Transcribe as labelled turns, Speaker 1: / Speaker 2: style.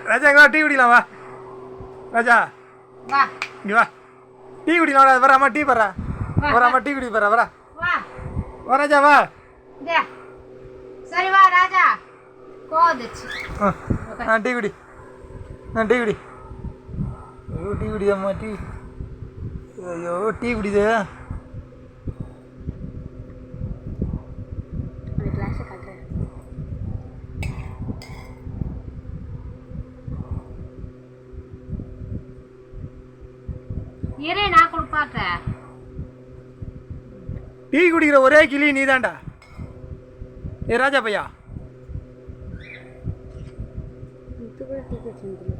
Speaker 1: ராஜா இங்க வா டீ குடிக்கலாம் வா ராஜா
Speaker 2: வா
Speaker 1: இங்க வா டீ குடிக்கலாம் வர அம்மா டீ பரா வர அம்மா டீ குடி பரா வர வா ராஜா வா
Speaker 2: சரி வா ராஜா கோதுச்சு
Speaker 1: டீ குடி டீ குடி ஐயோ டீ குடி அம்மா டீ ஐயோ டீ குடிது
Speaker 2: இரு நான் கொடுப்பாக்க
Speaker 1: டீ குடிக்கிற ஒரே கிளி நீதான்டா ஏ ராஜா பையா
Speaker 2: இது கூட டீ குடிச்சு